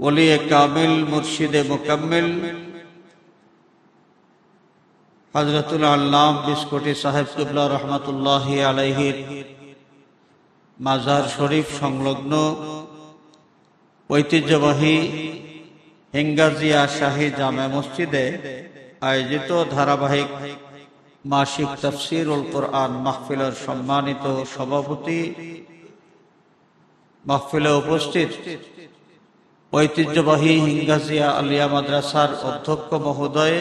ওলি কামিল মুর্শিদে মুকাম্মিল হযরতুল আল্লাম বিস্কুটি সাহেব কিবলা রহমাতুল্লাহি আলাইহির মাজার শরীফ সংলগ্ন ঐতিহ্যবাহী হিঙ্গাজিয়া শাহী জামে মসজিদে আয়োজিত ধারাবাহিক মাসিক তাফসীরুল কুরআন মাহফিলের সম্মানিত সভাপতি, মাহফিলে উপস্থিত ঐতিহ্যবাহী হিঙ্গাজিয়া আলিয়া মাদ্রাসার অধ্যক্ষ মহোদয়,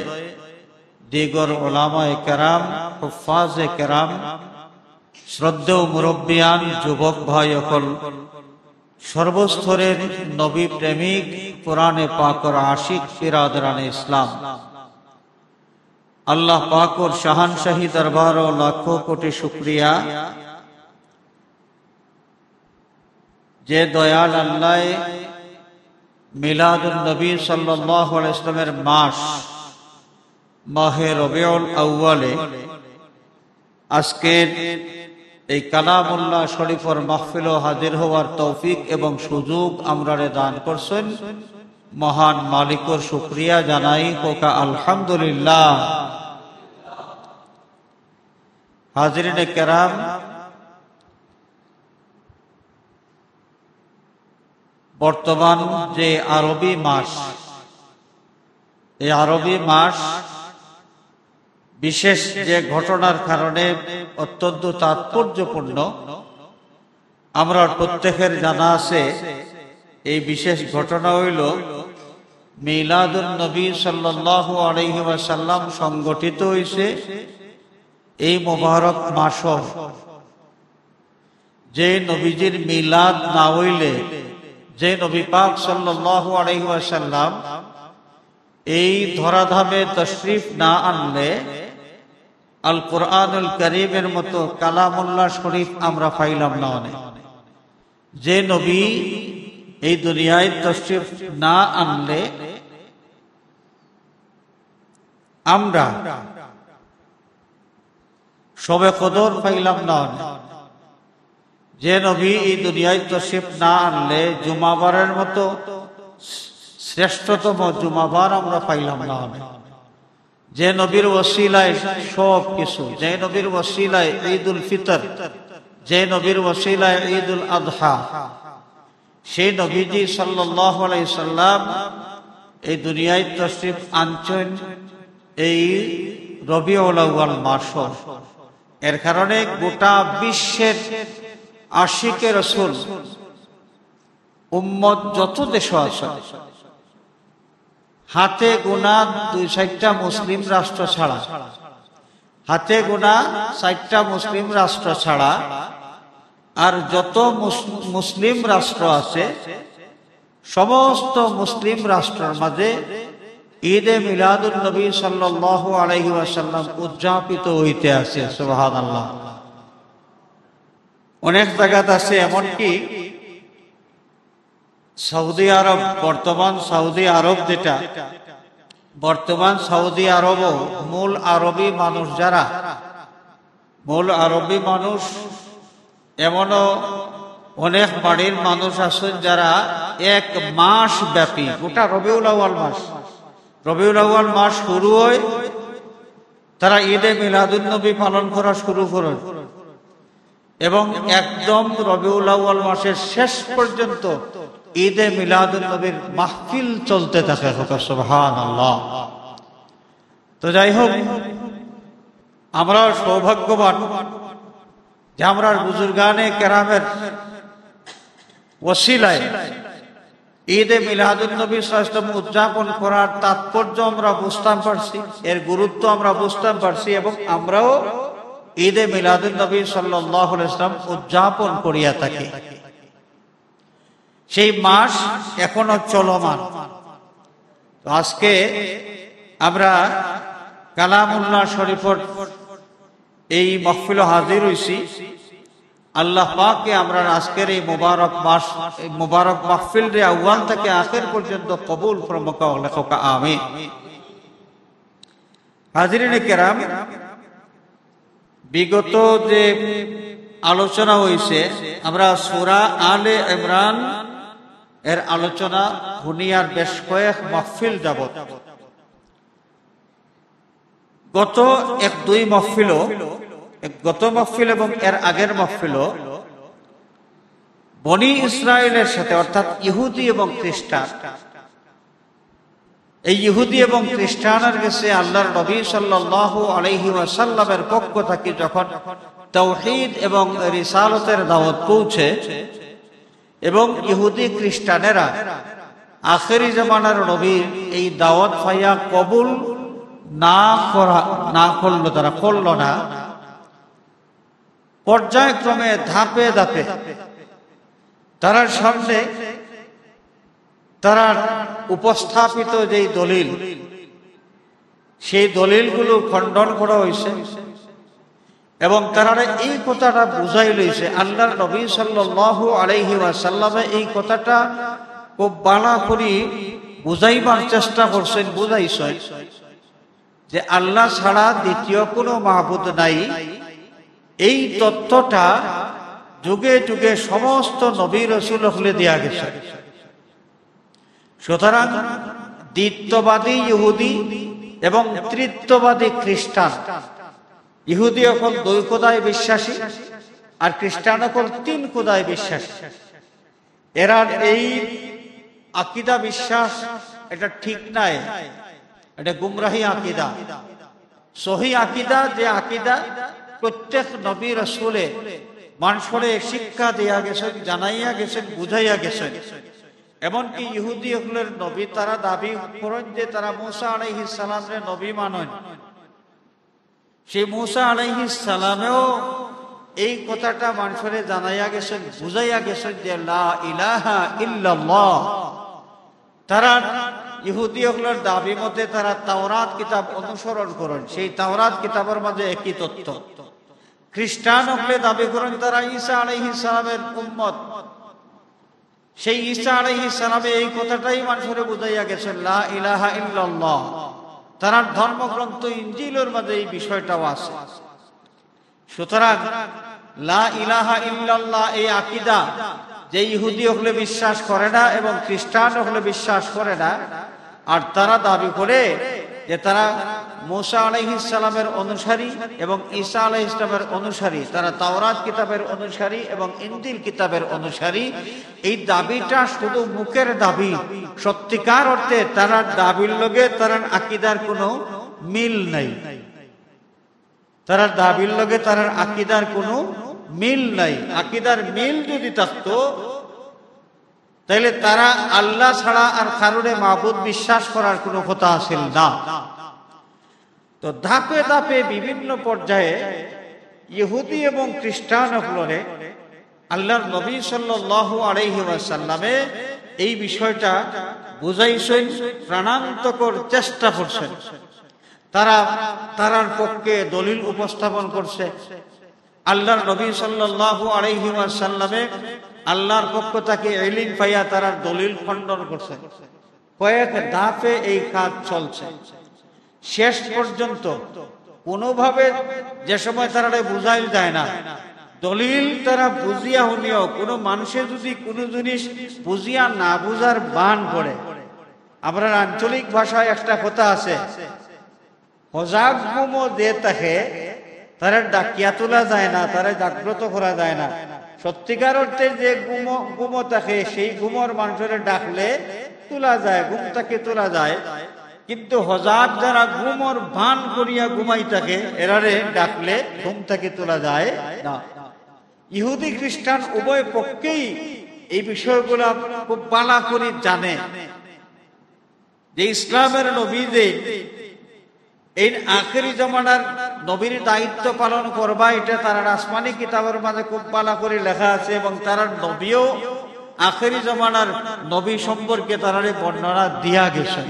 দিগর উলামায়ে কেরাম, হুফাজে কেরাম, শ্রদ্ধেয় মুরব্বিয়ান, যুবক ভাই অকল, সর্বস্তরের নবী প্রেমিক, কোরআনে পাকের আশিক বিরাদরানে ইসলাম, আল্লাহ পাকের শাহানশাহী দরবার ও লাখো কোটি শুকরিয়া যে দয়াল আল্লাহ মিলাদুন নবী সাল্লাল্লাহু আলাইহি ওয়াসাল্লামের মাস মাহে রবিউল আউয়ালে আজকের এই কালামুল্লাহ শরীফের মাহফিলে হাজির হওয়ার তৌফিক এবং সুযোগ আমরারে দান করছেন। মহান মালিকের শুকরিয়া জানাই, কোকা আলহামদুলিল্লাহ। হাজিরিনে কেরাম, বর্তমান যে আরবি মাস, এই আরবি মাস বিশেষ যে ঘটনার কারণে অত্যন্ত তাৎপর্যপূর্ণ, আমরা প্রত্যেকের জানা আছে। এই বিশেষ ঘটনা হইল মিলাদুন নবী সাল্লাল্লাহু আলাইহি ওয়াসাল্লাম সংগঠিত হইছে এই মোবারক মাস। যে নবীজির মিলাদ না হইলে, যে নবী পাক সাল্লাল্লাহু আলাইহি ওয়াসাল্লাম এই ধরাধামে তশরিফ না আনলে আল কোরআনুল কারীমের মতো কালামুল্লাহ শরীফ আমরা পাইলাম না। যে নবী এই দুনিয়ায় তশরিফ না আনলে আমরা শবে কদর পাইলাম না। যে নবী এই দুনিয়ায় তশরিফ না আনলে জুমাবারের মতো শ্রেষ্ঠতম জুমাবার আমরা পাইলাম না। যে নবীর ওসিলায় সব কিছু, যে নবীর ওসিলায় ঈদুল ফিতর, যে নবীর ওসিলায় ঈদুল আযহা, সেই নবীজি সাল্লাল্লাহু আলাইহি সাল্লাম এই দুনিয়ায় তশরিফ আনছেন এই রবিউল আউয়াল মাস। এর কারণে গোটা বিশ্বের আশিকে রাসূল উম্মত যত দেশ আছে, হাতে গোনা 2-4টা মুসলিম রাষ্ট্র ছাড়া, হাতে গোনা 4টা মুসলিম রাষ্ট্র ছাড়া আর যত মুসলিম রাষ্ট্র আছে সমস্ত মুসলিম রাষ্ট্রের মাঝে ঈদে মিলাদুন নবী সাল্লাল্লাহু আলাইহি ওয়াসাল্লাম উদযাপিত হইতে আছে। সুবহানাল্লাহ। অনেক জায়গাতে আছে, এমনকি সৌদি আরব, বর্তমান সৌদি আরব যেটা, বর্তমান সৌদি আরবও মূল আরবি মানুষ যারা, মূল আরবি মানুষ, এমনও অনেক বাড়ির মানুষ আছেন যারা 1 মাস ব্যাপী গোটা রবিউল আউয়াল মাস, রবিউল আউয়াল মাস শুরু হয়, তারা ঈদে মিলাদুন নবী পালন করা শুরু করেন এবং একদম রবিউল আউয়াল মাসের শেষ পর্যন্ত ঈদে মিলাদুন নবীর মাহফিল চলতে থাকে। সুবহানাল্লাহ। তো যাই হোক, আমরা সৌভাগ্যবান যে আমরা বুজুর্গানে কেরামের ওসিলায় ঈদে মিলাদুন নবী সাল্লাল্লাহু আলাইহি ওয়াসাল্লাম উদযাপন করার তাৎপর্য আমরা বুঝতে পারছি, এর গুরুত্ব আমরা বুঝতে পারছি এবং আমরাও ঈদে মিলাদুন নবী সাল্লাল্লাহু আলাইহি ওয়াসাল্লাম উদযাপন করিয়া থাকি। সেই মাস এখনো চলমান। আজকে আমরা কালামুল্লাহ শরীফের এই মাহফিলে হাজির হইছি। আল্লাহ পাককে আমরা আজকের এই মুবারক মাস, এই মুবারক মাহফিল রে আউয়াল থেকে আখির পর্যন্ত কবুল ফরমাকা লেখকা আমিন। হাজিরিনে কেরাম, বিগত যে আলোচনা হয়েছে আমরা সূরা আলে ইমরান এর আলোচনা দুনিয়ার বেশ কয়েক মাহফিল যাবত, গত মাহফিল এবং এর আগের মাহফিল বনি ইসরায়েলের সাথে, অর্থাৎ ইহুদি এবং খ্রিস্টান, এই ইহুদি এবং খ্রিস্টানের কাছে আল্লাহর নবী সাল্লাল্লাহু আলাইহি ওয়াসাল্লামের পক্ষ থেকে যখন তাওহীদ এবং রিসালাতের দাওয়াত পৌঁছে এবং ইহুদি খ্রিস্টানেরা আখেরি জামানার নবীর এই দাওয়াত পাইয়া কবুল না করল না, পর্যায়ক্রমে ধাপে ধাপে তার সামনে তারা উপস্থাপিত যেই দলিল, সেই দলিলগুলো খণ্ডন করা হয়েছে এবং তারা এই কথাটা বুঝাই লইছে। আল্লাহর নবী সাল্লাল্লাহু আলাইহি ওয়াসাল্লামে এই কথাটা খুব বালা করে বুঝাইবার চেষ্টা করছেন, বুঝাইছেন যে আল্লাহ ছাড়া দ্বিতীয় কোনো মাহবুদ নাই। এই তথ্যটা যুগে যুগে সমস্ত নবী রাসূল হলে দেয়া গেছে। সুতরাং দ্বিত্ববাদী ইহুদি এবং তৃতীয়বাদী খ্রিস্টান, ইহুদি এখন 2 খোদায় বিশ্বাসী আর খ্রিস্টান এখন 3 খোদায় বিশ্বাসী। এরা এই আকীদা বিশ্বাস এটা ঠিক নাই, এটা গুমরাহি আকীদা। সহি আকীদা যে আকীদা প্রত্যেক নবী রাসূলে মানুষরে শিক্ষা দেয়া গেছেন, জানাইয়া গেছেন, বুঝাইয়া গেছেন। এমনকি ইহুদি হলের নবী তারা দাবি করেন যে তারা মূসা আলাইহিস সালামের নবী মানেন। সেই মূসা আলাইহিস সালামেও এই কথাটা মানুষরে জানাইয়া গেছেন, বুঝাইয়া গেছেন যে লা ইলাহা ইল্লাল্লাহ। তারা ইহুদি হলের দাবি মতে তারা তাওরাত কিতাব অনুসরণ করেন, সেই তাওরাত কিতাবের মাঝে একই তথ্য। খ্রিস্টান হলে দাবি করেন তারা ঈসা আলাইহিস সালামের উম্মত, সেই ঈসা আলাইহিস সালামে এই কথাটাই মানুষরে বুঝাইয়া গেছেন লা ইলাহা ইল্লাল্লাহ। তার ধর্মগ্রন্থ ইনজিলের মাঝে এই বিষয়টাও আছে। সুতরাং লা ইলাহা ইল্লাল্লাহ এই আকীদা যে ইহুদি হলে বিশ্বাস করে না এবং খ্রিস্টান হলে বিশ্বাস করে না, আর তারা দাবি করে যে তারা মূসা আলাইহিস সালামের অনুসারী এবং ঈসা আলাইহিস সালামের অনুসারী, তারা তাওরাত কিতাবের অনুসারী এবং ইনজিল কিতাবের অনুসারী। এই দাবিটা শুধু মুখের দাবি, সত্যিকার অর্থে তারা দাবির লগে তার আকীদার কোনো মিল নাই। তারা দাবির লগে তার আকীদার কোনো মিল নাই। আকীদার মিল যদি থাকতো তাহলে তারা আল্লাহ ছাড়া আর কারোরে মাবুদ বিশ্বাস করার কোনো কথা আসিল না। তো ধাপে ধাপে বিভিন্ন পর্যায়ে ইহুদি এবং খ্রিস্টান হলরে আল্লাহর নবী সাল্লাল্লাহু আলাইহি ওয়াসাল্লামে এই বিষয়টা বুঝাইছেন, প্রাণান্তকর চেষ্টা করছেন। তারা তারার পক্ষে দলিল উপস্থাপন করছে। আল্লাহর নবী সাল্লাল্লাহু আলাইহি ওয়াসাল্লামে আল্লাহর পক্ষ থেকে ইলম পাইয়া তারা দলিল খণ্ডন করছে। কয়েক ধাপে এই কাজ চলছে। শেষ পর্যন্ত কোনোভাবে যে সময় তারা বুঝাইল যায় না, দলিল তারা বুঝিয়া হলেও কোনো মানুষের যদি কোনো জিনিস বুঝিয়া না বুঝার বান করে, আমরা আঞ্চলিক ভাষায় একটা কথা আছে, হজাগ গুমো দে তাকে তারা ডাকিয়া তোলা যায় না, তারা জাগ্রত করা যায় না। সত্যিকার অর্থে যে গুমো থাকে সেই গুমর মানুষের ডাকলে তোলা যায়, ঘুম থেকে তোলা যায়। কিন্তু হজাত যারা ঘুমর ভান করিয়া ঘুমাই থাকে এরারে ডাকলে ঘুম থেকে তোলা যায় না। ইহুদি খ্রিস্টান উভয় পক্ষেই এই বিষয়গুলো খুব বালা করে জানে যে ইসলামের নবী যে এই আখেরি জমানার নবীর দায়িত্ব পালন করবা, এটা তারা আসমানি কিতাবের মাঝে খুব বালা করে লেখা আছে এবং তারা নবীও আখেরি জমানার নবী সম্পর্কে তারা বর্ণনা দিয়া গেছে।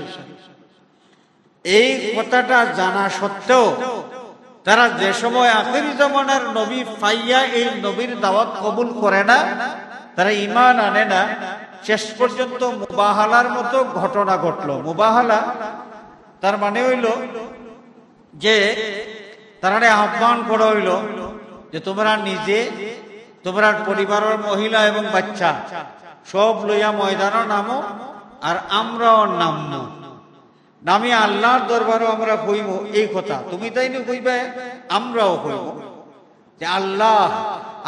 এই কথাটা জানা সত্ত্বেও তারা যে সময় আখেরি জমানার নবী পাইয়া এই নবীর দাওয়াত কবুল করে না, তারা ঈমান আনে না। শেষ পর্যন্ত মুবাহালার মতো ঘটনা ঘটলো। মুবাহালা তার মানে হইল যে তারা আহ্বান করা হইল যে তোমরা নিজে, তোমরা পরিবারের মহিলা এবং বাচ্চা সব লইয়া ময়দানও নামো, আর আমরাও নামবো, নামি আল্লাহর দরবারও আমরা কইব এই কথা। তুমি তাই না কইবে, আমরাও কইব যে আল্লাহ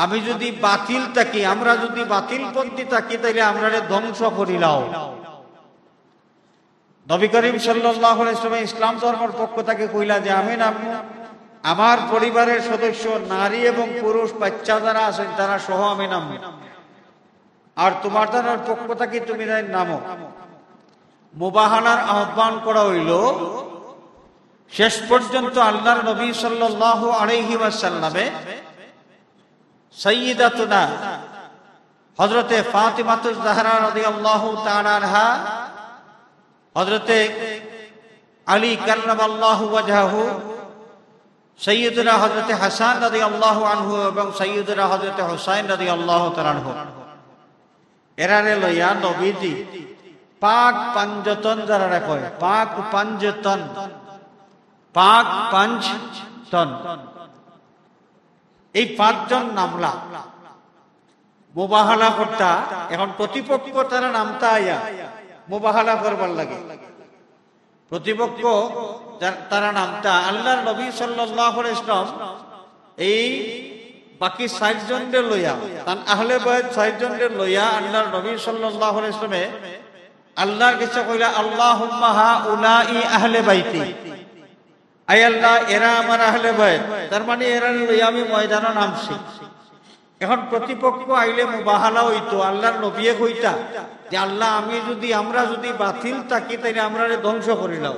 আমি যদি বাতিল থাকি, আমরা যদি বাতিল পন্থী থাকি, তাইলে আমরা ধ্বংস করিলাও। নবী করিম সাল্লাল্লাহু আলাইহি ওয়াসাল্লাম ইসলাম ধর্মের পক্ষ থেকে কইলা যে আমি নামবো, আমার পরিবারের সদস্য নারী এবং পুরুষ বাচ্চা যারা আছেন তারা সহ আমি নামবো, আর তোমার দ্বারার পক্ষ থেকে তুমি নামো। মুবাহালার আহ্বান করা হইল। শেষ পর্যন্ত আল্লাহর নবী সাল্লাল্লাহু আলাইহি ওয়াসাল্লামে সাইয়্যিদাতুনা হযরতে ফাতিমাতুজ জাহরা রাদিয়াল্লাহু তাআলা আনহা, হযরতে আলী কাররামাল্লাহু ওয়াজহাহু, সাইয়্যিদুনা হযরতে হাসান রাদিয়াল্লাহু আনহু এবং সাইয়্যিদুনা হযরতে হুসাইন রাদিয়াল্লাহু তাআলা আনহু, এরারে লইয়া নবীজি পাক পাঞ্জতন যারা কয়, পাক পাঞ্জতন, পাক পাঞ্জতন, এই পাঁচজন নামলা মুবাহালা করতা। এখন প্রতিপক্ষ তারা নামতা আয়া মুবাহালা করবার লাগে। প্রতিপক্ষ তারা নামতা আল্লাহর নবী সাল্লাল্লাহু আলাইহি ওয়াসাল্লাম এই বাকি ৬০ জনদের লইয়া, তান আহলে বাইত ৬০ জনদের লইয়া আল্লাহর নবী সাল্লাল্লাহু আলাইহি ওয়াসাল্লামে আল্লাহর কাছে কইলা আল্লাহুম্মা হাউলাই আহলে বাইতি, আয় আল্লাহ এরা আমার আহলে বাইত, তার মানে এরা লইয়া আমি ময়দানে নামছি। এখন প্রতিপক্ষ আইলে মুবাহালা হইতো, আল্লাহর নবীয়ে কইতা যে আল্লাহ আমরা যদি বাতিল থাকি তাইলে আমরা ধ্বংস করিলাম।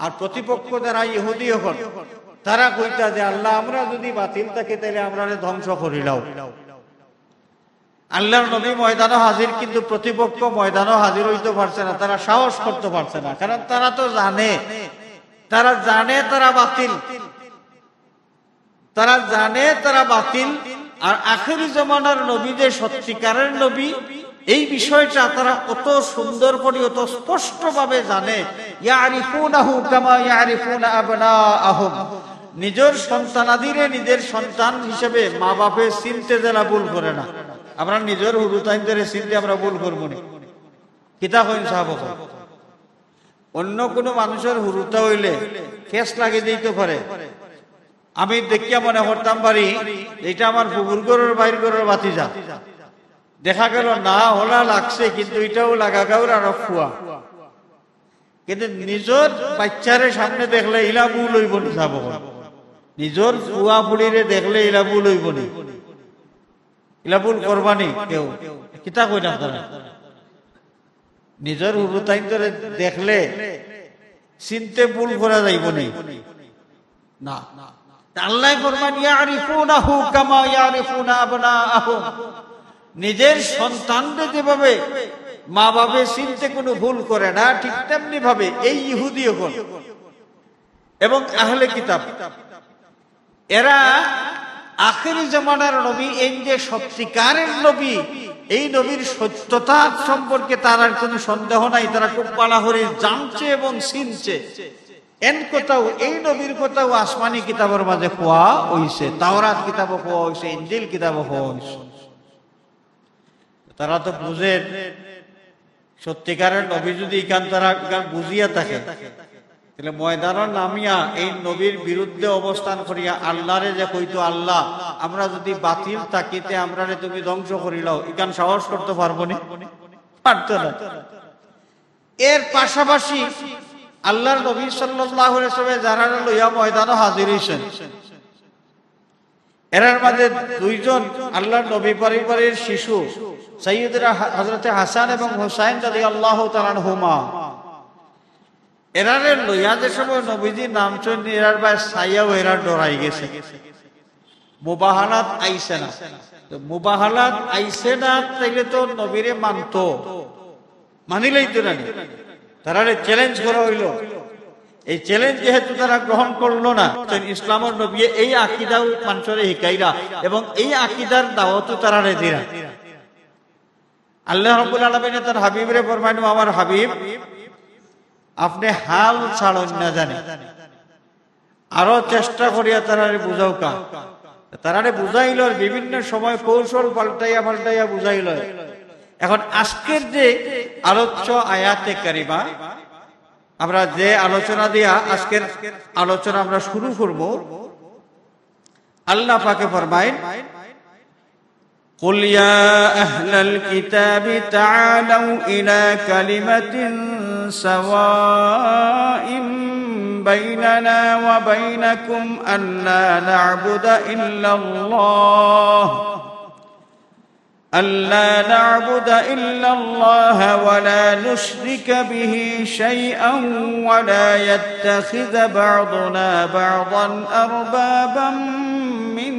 আর প্রতিপক্ষ যারা ইহুদি হন তারা কইতা যে আল্লাহ আমরা যদি বাতিল থাকি তাইলে আমরা ধ্বংস করিলাম। আল্লাহর নবী ময়দানে হাজির, কিন্তু প্রতিপক্ষ ময়দানে হাজির হইতে পারছে না, তারা সাহস করতে পারছে না, কারণ তারা তো জানে, তারা বাতিল, তারা জানে তারা বাতিল। আর আখেরি জামানার নবী যে সত্যিকারের নবী, এই বিষয়টা তারা কত সুন্দর করে, অত স্পষ্ট ভাবে জানে। ইয়ারিফুনাহু কামা ইয়ারিফুনা আবনাআহুম, নিজের সন্তানাদিরে নিজের সন্তান হিসেবে মা বাপে চিনতে যারা ভুল করে না। আমরা নিজের হুরুতাইনদের চিনতে আমরা ভুল করবো না। কিতাব হইন সাহাবক, অন্য কোনো মানুষের হুরুতা হইলে ফেস লাগিয়ে দিতে পারে। আমি দেখিয়া মনে করতাম পারি এটা আমার বুবুর গরুর বাইর গরুর বাতিজা, দেখা গেল না হলা লাগছে, কিন্তু এটাও লাগা গাউর আর ফুয়া। কিন্তু নিজের বাচ্চারে সামনে দেখলে ইলা ভুল হইব নি, নিজের ফুয়া ফুড়িরে দেখলে ইলা ভুল হইব নি, ইলা ভুল করবানি কেউ। কিতা কই না তারা নিজের হুরুতাইনরে দেখলে চিনতে ভুল করা যাইব নি না। আল্লাহ ফরমান ইয়ারিফুনাহু কামা ইয়ারিফুনা আবনাআহুম, নিজের সন্তানদের যেভাবে মা বাবা চিনতে কোনো ভুল করে না, ঠিক তেমনি ভাবে এই ইহুদি হল এবং আহলে কিতাব, এরা আখেরি জামানার নবী, এই যে সত্যিকারের নবী, এই নবীর সত্যতা সম্পর্কে তার আর কোনো সন্দেহ নাই। তারা খুব পালা করে জানছে এবং চিনছে। এন কথাও এই নবীর কথাও আসমানি কিতাবের মাঝে খোয়া হইছে, তাওরাত কিতাবও খোয়া হইছে, ইনজিল কিতাবও খোয়া হইছে। তারা তো বুঝে সত্যিকারের নবী যদি ইকান তারা বুঝিয়া থাকে, তাহলে ময়দানের নামিয়া এই নবীর বিরুদ্ধে অবস্থান করিয়া আল্লাহরে যে কইতো আল্লাহ আমরা যদি বাতিল থাকিতে আমরা তুমি ধ্বংস করিলাও, ইকান সাহস করতে পারবো না, পারত না। এর পাশাপাশি আল্লাহর নবী সাল্লাল্লাহু আলাইহি ওয়াসাল্লাম যারা লইয়া ময়দানে হাজির হইছেন, এরার মাঝে দুইজন আল্লাহর নবী পরিবারের শিশু সাইয়্যিদুনা হযরতে হাসান এবং হুসাইন রাদিয়াল্লাহু তাআলা আনহুমা, এরারে লইয়া যে সময় নবীজি নামছেন, এরার ভাই ছায়াও এরা ডরাই গেছে। মুবাহালাত আইছে না, তো মুবাহালাত আইছে না তাইলে তো নবীরে মানতো, মানিলেই তো না। তারারে চ্যালেঞ্জ করা হইল। এই চ্যালেঞ্জ যেহেতু তারা গ্রহণ করলো না, ইসলামের নবী এই আকীদা মানুষের শিখাইরা এবং এই আকীদার দাওয়াতও তারারে দিরা। আল্লাহ রাব্বুল আলামিন তার হাবিবরে ফরমাইলো, আমার হাবিব আপনি হাল ছাড়ন না জানে, আরো চেষ্টা করিয়া তারারে বুঝাও কা। তারারে বুঝাইল, বিভিন্ন সময় কৌশল পাল্টাইয়া বুঝাইল। এখন আজকের যে আলোচ্য আয়াতে কারিমা, আমরা যে আলোচনা দিয়া আজকের আলোচনা আমরা শুরু করব, আল্লাহ পাকে ফরমায়েন, قل يا أهل الكتاب تعالوا إلى كلمة سواء بيننا وبينكم ألا نعبد إلا الله ولا نشرك به شيئا ولا يتخذ بعضنا بعضا أربابا من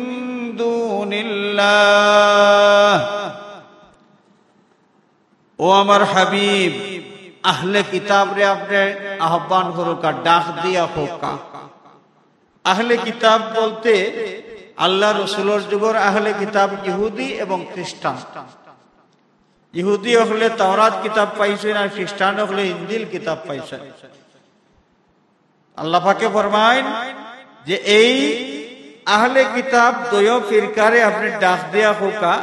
دون الله ও আমার হাবিব, আহলে কিতাব রে আপনি আহ্বান করুকা, ডাক দিয়া হোকা। আহলে কিতাব বলতে আল্লাহ রসুলের যুগের আহলে কিতাব ইহুদি এবং খ্রিস্টান। ইহুদি হলে তাওরাত কিতাব পাইছে, আর খ্রিস্টান হলে ইনজিল কিতাব পাইছে। আল্লাহ পাকে ফরমায় যে এই আহলে কিতাব দুই ফিরকারে আপনি ডাক দিয়া হোকা,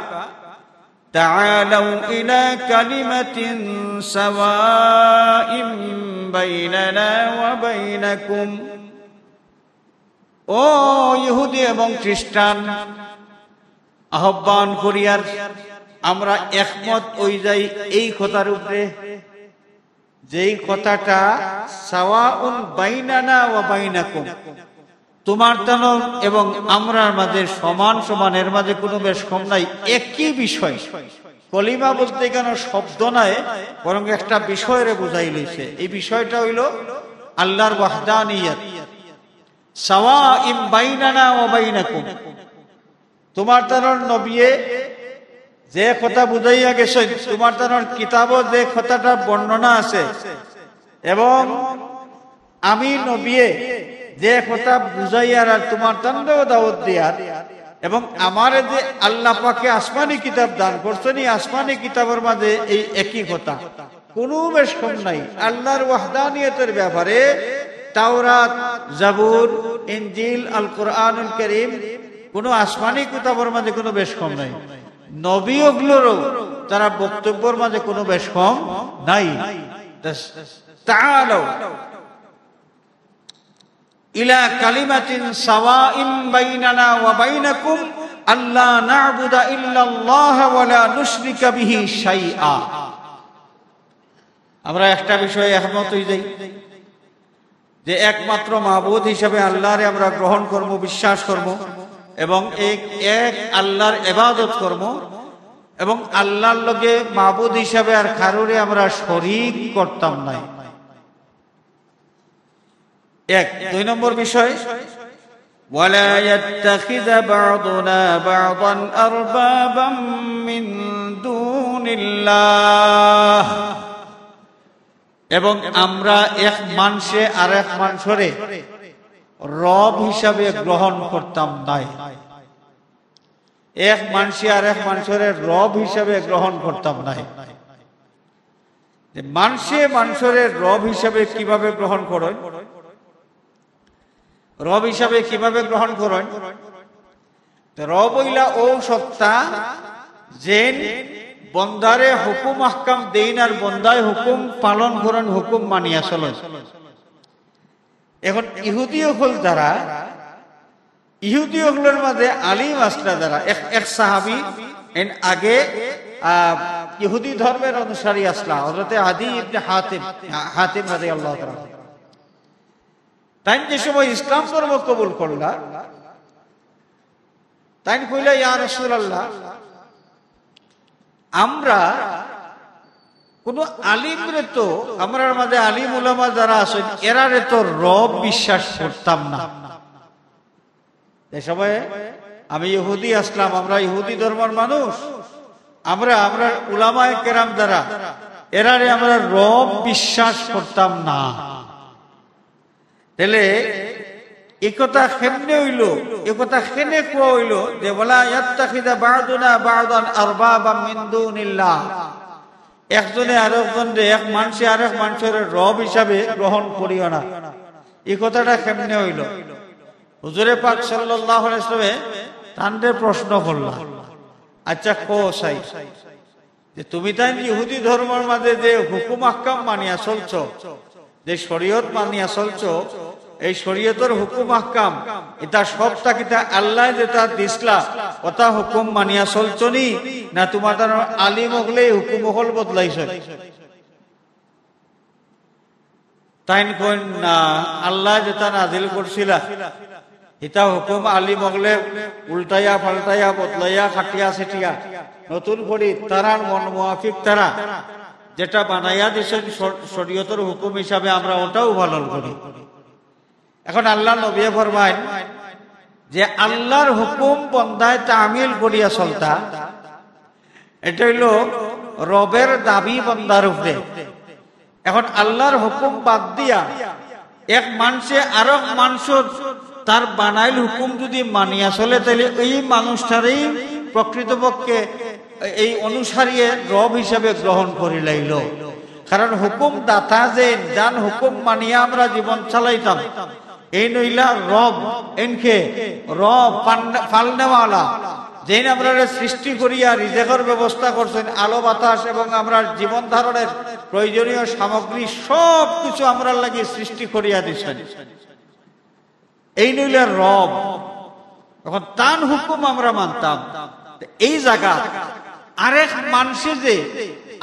তাআলাউ ইলা কালিমাতিন সাওয়াইন বাইনানা ওয়া বাইনাকুম। ও ইহুদি এবং খ্রিস্টান, আহ্বান করিয়ার আমরা একমত ওই যাই এই কথার উপরে, যেই কথাটা সাওয়াউন বাইনানা ওয়া বাইনাকুম, তোমার তানো এবং আমরার মাঝে সমান সমান, এর মাঝে কোনো বেশ কম নাই, একই বিষয়। কলিমা বলতে কেন শব্দ নাই, বরং একটা বিষয়ের বুঝাই লইছে। এই বিষয়টা হইল আল্লাহর ওয়াহদানিয়ত। সাওয়াইন বাইনানা ওয়া বাইনাকুম, তোমার তানোর নবিয়ে যে কথা বুঝাইয়া গেছে, তোমার তানোর কিতাবও যে কথাটা বর্ণনা আছে, এবং আমি নবিয়ে যে কথা বুঝাইয়ার আর তোমার তান্ডও দাওয়াত দিয়ার, এবং আমার যে আল্লাহ পাকে আসমানি কিতাব দান করছেন, এই আসমানি কিতাবের মাঝে এই একই কথা, কোনো বেশ কম নাই। আল্লাহর ওয়াহদানিয়তের ব্যাপারে তাওরাত, জাবুর, ইনজিল, আল কোরআনুল কারীম, কোনো আসমানি কিতাবের মাঝে কোনো বেশ কম নাই। নবী ওগুলোরও তারা বক্তব্যের মাঝে কোনো বেশ কম নাই। তাআলাউ ইলা কালিমাতিন সাওয়াইন বাইনানা ওয়া বাইনাকুম আল্লা না'বুদা ইল্লাল্লাহ ওয়া লা নুশরিকা বিহি শাইআ। আমরা একটা বিষয়ে একমত হই যাই যে একমাত্র মাবুদ হিসেবে আল্লাহরে আমরা গ্রহণ করব, বিশ্বাস করব, এবং এক আল্লাহর ইবাদত করব, এবং আল্লাহর লগে মাবুদ হিসেবে আর কারোরে আমরা শরীক করতাম না। এক। দুই নম্বর বিষয়, ওয়ালা ইয়াত্তাখিযা বা'দুনা বা'দান আরবাবাম মিন দুনিল্লাহ, এবং আমরা এক মানুষে আর এক মানুষরে রব হিসাবে গ্রহণ করতাম নাই। এক মানুষে আর এক মানুষের রব হিসাবে গ্রহণ করতাম নাই। মানুষে মানুষের রব হিসাবে কিভাবে গ্রহণ করেন? রব হিসাবে কিভাবে গ্রহণ করেন? রব হইলা ও সত্তা যে বন্দারে হুকুম আহকাম দেন, আর বন্দায় হুকুম পালন করেন, হুকুম মানিয়া চলেন। এখন ইহুদি হল যারা, ইহুদি হলের মাঝে আলিম আসলা যারা, এক সাহাবী এর আগে ইহুদি ধর্মের অনুসারী আসলা, হযরতে আদি ইবনে হাতিম রাদিয়াল্লাহু তাআলা। তাই যে সময় ইসলাম ধর্ম কবুল করলা, তাই কইলা, ইয়া রাসূলুল্লাহ, আমরা কোন আলিমরে তো, আমরার মাঝে আলিম উলামা যারা আছেন, এরারে তো রব বিশ্বাস করতাম না। এই সময়ে আমি ইহুদি আসলাম, আমরা ইহুদি ধর্মের মানুষ, আমরা উলামায়ে কেরাম যারা, এরারে আমরা রব বিশ্বাস করতাম না। তাহলে একথা কেমনে হইল, একথা কেনে কোয়া হইল যে ওয়ালা ইয়াত্তাখিযা বা'দুনা বা'দান আরবাবাম মিন দুনিল্লাহ, একজনে আরেকজনকে, এক মানুষে আরেক মানুষের রব হিসাবে গ্রহণ করিও না। এই কথাটা কেমনে হইল? হুজুরে পাক সাল্লাল্লাহু আলাইহি ওয়াসাল্লাম তানরে প্রশ্ন করলেন, আচ্ছা কো সাই, যে তুমি তাই ইহুদি ধর্মের মাঝে যে হুকুম আহকাম মানিয়া চলছ, যে শরীয়ত মানিয়া চলছ, এই শরীয়তের হুকুম আহকাম এটা সবটা কিতা আল্লাহ যেটা দিসলা ওটা হুকুম মানিয়া চলছনি, না তোমার আলিম হলে হুকুম হল বদলাইছ? তাই কই না, আল্লাহ যেটা নাজিল করছিলা এটা হুকুম আলিম হলে উল্টাইয়া পাল্টাইয়া বদলাইয়া খাটিয়া ছিটিয়া নতুন করে তারার মন মুআফিক তারা যেটা বানাইয়া দিয়েছেন শরীয়তের হুকুম হিসাবে আমরা ওটাও পালন করি। এখন আল্লাহ নবী ফরমায় যে আল্লাহর হুকুম বন্দায় তামিল করিয়া চলতা, এটা হইল রবের দাবি বন্দার উপরে। এখন আল্লাহর হুকুম বাদ দিয়া এক মানুষে আরেক মানুষের তার বানাইল হুকুম যদি মানিয়া চলে, তাহলে এই মানুষটারই প্রকৃতপক্ষে এই অনুসারী রব হিসাবে গ্রহণ করি লাইল। কারণ হুকুম দাতা যে যান হুকুম মানিয়া আমরা জীবন চালাইতাম, এই নইলা রব, এনকে রব ফালনেওয়ালা, যেন আমরা সৃষ্টি করিয়া রিজেকের ব্যবস্থা করছেন, আলো বাতাস এবং আমরা জীবন ধারণের প্রয়োজনীয় সামগ্রী সব কিছু আমরা লাগি সৃষ্টি করিয়া দিচ্ছেন, এই নইলে রব। এখন তান হুকুম আমরা মানতাম। এই জায়গা আরেক মানুষে যে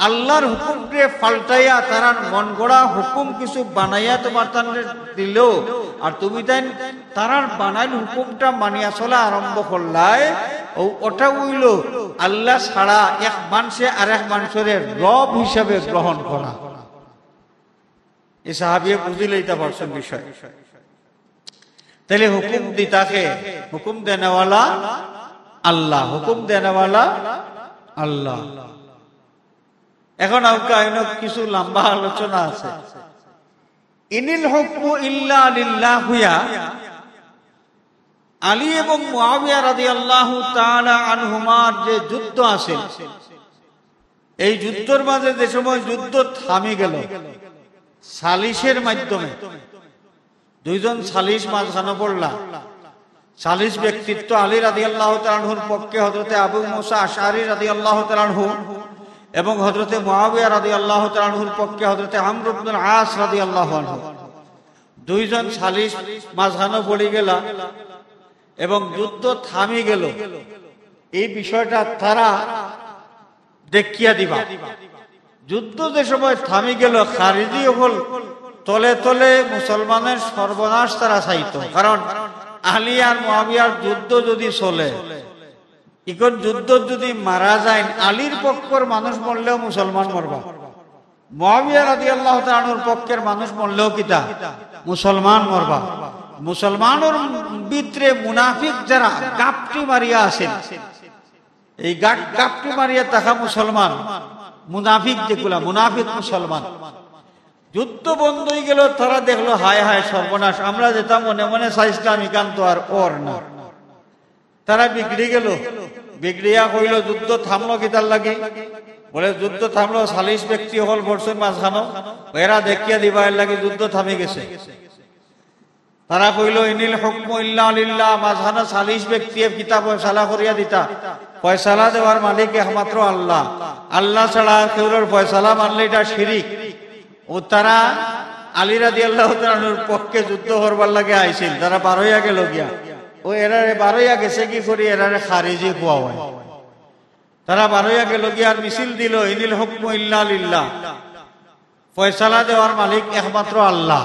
আল্লাহর হুকুমকে পাল্টাইয়া তারা মন গড়া হুকুম কিছু বানাইয়া তোমার তাদের দিল, আর তুমি তাই তারার বানাইল হুকুমটা মানিয়া চলা আরম্ভ করলাই, ওটা হইল আল্লাহ ছাড়া এক মানুষে আরেক মানুষের রব হিসাবে গ্রহণ করা। এই সাহাবিয়ে বুঝি লইতে পারছেন বিষয়। তাহলে হুকুম দিতাকে, হুকুম দেনেওয়ালা আল্লাহ, হুকুম দেনেওয়ালা আল্লাহ। এখন কিছু লম্বা আলোচনা আছে। ইনিল হুকমু ইল্লা লিল্লাহ হুয়া আলী এবং মুআবিয়া রাদিয়াল্লাহু তাআলা আনহুমার যে যুদ্ধ আছে, এই যুদ্ধের মাঝে যে সময় যুদ্ধ থামি গেল সালিশের মাধ্যমে, দুইজন সালিশ মাঝখানে পড়লা। সালিশ ব্যক্তিত্ব আলী রাদিয়াল্লাহু তাআলা আনহুর পক্ষে হযরতে আবু মুসা আশআরী রাদিয়াল্লাহু তাআলা আনহু এবং হযরতে মুআবিয়া রাদিয়াল্লাহু তাআলা আনহুর পক্ষে হযরতে আমর ইবনুল আস রাদিয়াল্লাহু আনহু, দুইজন সালিশ মাঝখানে পড়ে গেল এবং যুদ্ধ থামি গেল। এই বিষয়টা তারা দেখিয়া দিবা। যুদ্ধ যে সময় থামি গেল, খারিজি হল তলে তলে মুসলমানের সর্বনাশ তারা চাইত। কারণ আলী আর মুআবিয়ার যুদ্ধ যদি চলে, এখন যুদ্ধ যদি মারা যায়, আলীর পক্ষের মানুষ মরলেও মুসলমান মরবা, মুআবিয়া রাদিয়াল্লাহু তাআলা আনহুর পক্ষের মানুষ মরলেও কিতা মুসলমান মরবা। মুসলমানের ভিতরে মুনাফিক যারা গাপটি মারিয়া আছেন, এই গাপটি মারিয়া থাকা মুসলমান, মুনাফিক যেগুলা মুনাফিক মুসলমান, যুদ্ধ বন্ধ হয়ে গেল, তারা দেখলো হায় হায় সর্বনাশ, আমরা যেটা মনে মনে চাইছিলাম ইকান তো আর ওর না। তারা বিগড়ে গেল, বিগড়িয়া কইল যুদ্ধ থামলো কিতার লাগে, বলে যুদ্ধ থামলো, সালিশ ব্যক্তি হল বর্ষের মাঝখানো, এরা দেখিয়া দিবা এর লাগে যুদ্ধ থামে গেছে। তারা কইল ইনিল হুকমু ইল্লা লিল্লাহ, মাঝখানে সালিশ ব্যক্তি কিতাব ফয়সালা করিয়া দিতা, ফয়সালা দেওয়ার মালিক একমাত্র আল্লাহ, আল্লাহ ছাড়া কেউর ফয়সালা মানলে এটা শিরিক। ও তারা আলী রাদিয়াল্লাহু তাআলার পক্ষে যুদ্ধ করবার লাগে আইছিল, তারা বারোইয়া গেল গিয়া, ও এরারে বারোইয়া গেছে কি করি এরারে খারিজি হওয়া হয়। তারা বারোইয়া গেল গিয়া আর মিছিল দিল ইনিল হুকমু ইল্লা লিল্লাহ, ফয়সালা দেওয়ার মালিক একমাত্র আল্লাহ,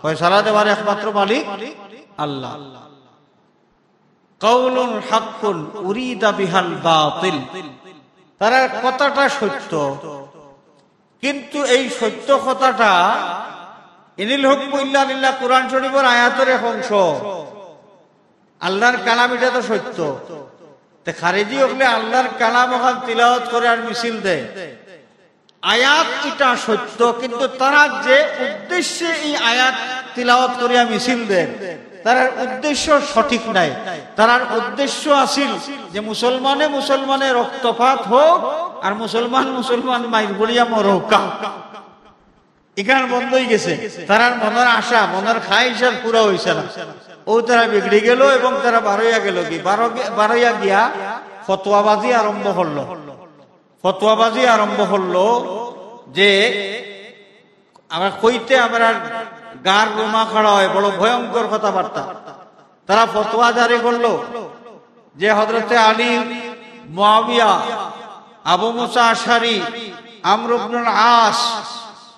ফয়সালা দেওয়ার একমাত্র মালিক আল্লাহ। কাউলুন হাক্কুন উরিদা বিহাল বাতিল, তারা কথাটা সত্য, কিন্তু এই সত্য কথাটা ইনিল হুকমু ইল্লা লিল্লাহ কুরআন শরীফের আয়াতের এক অংশ, আল্লাহর কালাম, এটা তো সত্য। তে খারিজি হলে আল্লাহর কালাম ওখান তিলাওয়াত করে আর মিছিল দেয়, আয়াত এটা সত্য, কিন্তু তারা যে উদ্দেশ্যে এই আয়াত তিলাওয়াত করিয়া মিছিল দেয়, তার উদ্দেশ্য সঠিক নাই। তার উদ্দেশ্য আছিল যে মুসলমানে মুসলমানে রক্তপাত হোক আর মুসলমান মুসলমান মাইর বলিয়া মরৌকা, এখানে বন্ধ হয়ে গেছে। তার মনের আশা, মনের খাই হিসাব পুরা হয়েছে না, ও তারা বিগড়ে গেল এবং তারা বারোইয়া গেল, কি বারোইয়া গিয়া ফতোয়াবাজি আরম্ভ করলো। ফতোয়াবাজি আরম্ভ হলো যে আমরা কইতে আমরা গার রোমা খাড়া হয়, বড় ভয়ঙ্কর কথাবার্তা। তারা ফতোয়া জারি করলো যে হযরতে আলী, মুয়াবিয়া, আবু মুসা আশআরী, আমর ইবনুল আস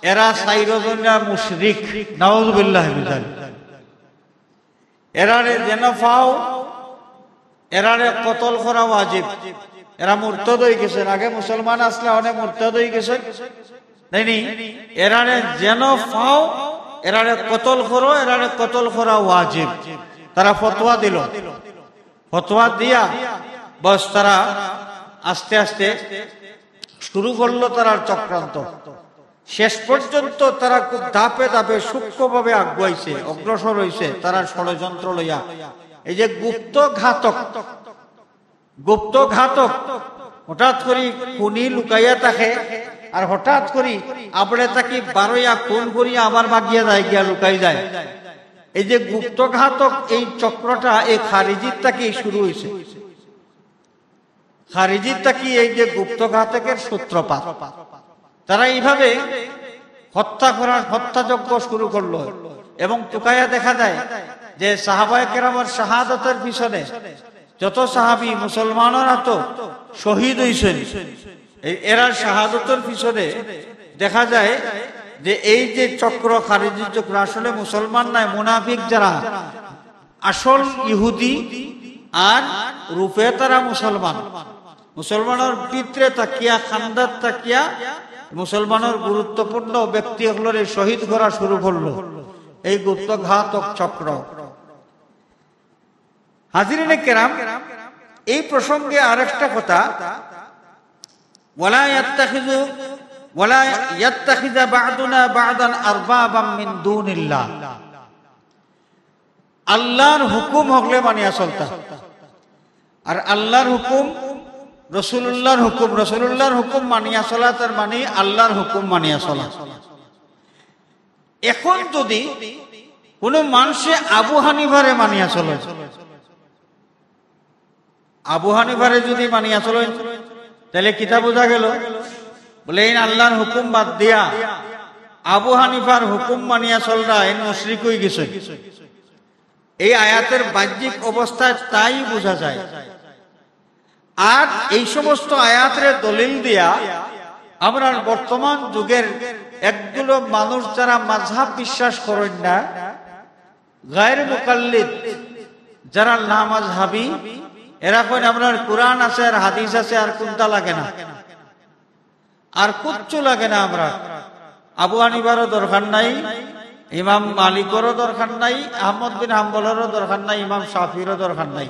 এরা 4 জনের মুশরিক। নাউযুবিল্লাহি মিন যালিক। এরারে যেন পাও এরারে কতল করা ওয়াজিব। এরা মুরতাদ হয়ে গেছে, আগে মুসলমান আসলে অনেক মুরতাদ হয়ে গেছে, তাইনি? এরারে যেন পাও এরারে কতল করো, এরারে কতল করা ওয়াজিব। তারা ফতোয়া দিল। ফতোয়া দিয়া বস তারা আস্তে আস্তে শুরু করলো তারা চক্রান্ত। শেষ পর্যন্ত তারা খুব ধাপে ধাপে সূক্ষ্মভাবে আগুয়াইছে, অগ্রসর হইছে তারা ষড়যন্ত্র লইয়া। এই যে গুপ্ত ঘাতক হঠাৎ করি খুনি লুকাইয়া থাকে, আর হঠাৎ করি আবড়ে তাকে বারোয়া খুন করিয়া আবার ভাগিয়া যায়, গিয়া লুকাই যায়। এই যে গুপ্ত ঘাতক, এই চক্রটা এই খারিজির তাকে শুরু হয়েছে। খারিজির তাকে এই যে গুপ্ত ঘাতকের সূত্রপাত। তারা এইভাবে হত্যাযজ্ঞ শুরু করলো। এবং তুকায়া দেখা যায় যে সাহাবায়ে কেরামের শাহাদাতের পিছনে যত সাহাবী মুসলমানরা তো শহীদ হইছেন, এরা শাহাদাতের পিছনে দেখা যায় যে এই যে চক্র, খারিজির চক্র আসলে মুসলমান নয়, মুনাফিক যারা আসল ইহুদি আর রূপে তারা মুসলমান। মুসলমানের পিতরে তাকিয়া, খানদার তাকিয়া মুসলমানের গুরুত্বপূর্ণ ব্যক্তি হলের শহীদ করা শুরু করলো এই গুপ্ত ঘাতক চক্র। হাজিরিনে কেরাম, এই প্রসঙ্গে আরেকটা কথা, ওয়ালা ইয়াত্তাখিযা বা'দুনা বা'দান আরবাবাম মিন দুনিল্লাহ। আল্লাহর হুকুম হলে মানিয়া চলতা, আর আল্লাহর হুকুম রাসূলুল্লাহর হুকুম, রাসূলুল্লাহর হুকুম মানিয়া চলা, তার মানে আল্লাহর হুকুম মানিয়া চলা। এখন যদি কোন মানুষে আবু হানিফারে মানিয়া চলে, আবু হানিফারে যদি মানিয়া চলেন, তাহলে কিতা বোঝা গেল? বলে এই আল্লাহর হুকুম বাদ দিয়া আবু হানিফার হুকুম মানিয়া চলরা এই মুশরিক হয়ে গেছে। এই আয়াতের বাহ্যিক অবস্থায় তাই বোঝা যায়। আর এই সমস্ত আয়াতের দলিল দিয়া আমরা বর্তমান যুগের একগুলো মানুষ যারা মাযহাব বিশ্বাস করেন না, গায়র মুকাল্লিদ, যারা লামাযহাবী, এরা কইন আপনার কোরআন আছে আর হাদিস আছে, আর কোনটা লাগে না, আর কিচ্ছু লাগে না। আমরা আবু হানিফারও দরকার নাই, ইমাম মালিকেরও দরকার নাই, আহমদ বিন হাম্বলেরও দরকার নাই, ইমাম শাফিরও দরকার নাই।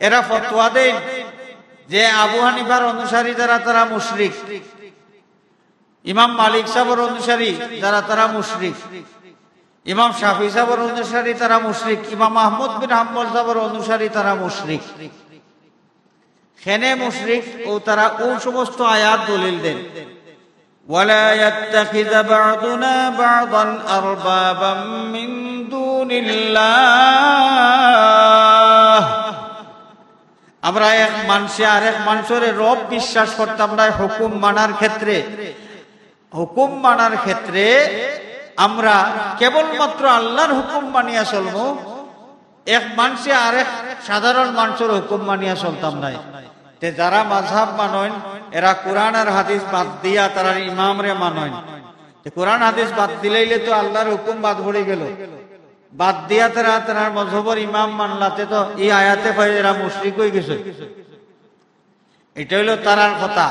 এরা ফতোয়া দেন যে আবু হানিফার অনুসারী যারা তারা মুশরিক, ইমাম মালিক সাহেবের অনুসারী যারা তারা মুশরিক, ইমাম শাফি সাহেবের অনুসারী তারা মুশরিক, ইমাম আহমদ বিন হাম্বল সাহেবের অনুসারী তারা মুশরিক। খেনে মুশরিক ও তারা ও সমস্ত আয়াত দলিল দেন, ওয়ালা ইয়াত্তাখিযা বা'দুনা বা'দান আরবাবাম মিন দুনিল্লাহ। আমরা এক মানুষে আরেক মানুষের রব বিশ্বাস করতাম না। হুকুম মানার ক্ষেত্রে আমরা কেবলমাত্র আল্লাহর হুকুম মানিয়া চলবো, এক মানুষে আরেক সাধারণ মানুষের হুকুম মানিয়া চলতাম না। যারা মাযহাব মানেন এরা কোরআন আর হাদিস বাদ দিয়া তারা ইমামরে মানেন। কোরআন হাদিস বাদ দিলেইলে তো আল্লাহর হুকুম বাদ পড়ে গেল, বাদ দিয়া তারা তার মযহবের ইমাম মানলাতে তো এই আয়াতে কয় এরা মুশরিক হয়ে গেছে। এটা হলো তারার কথা।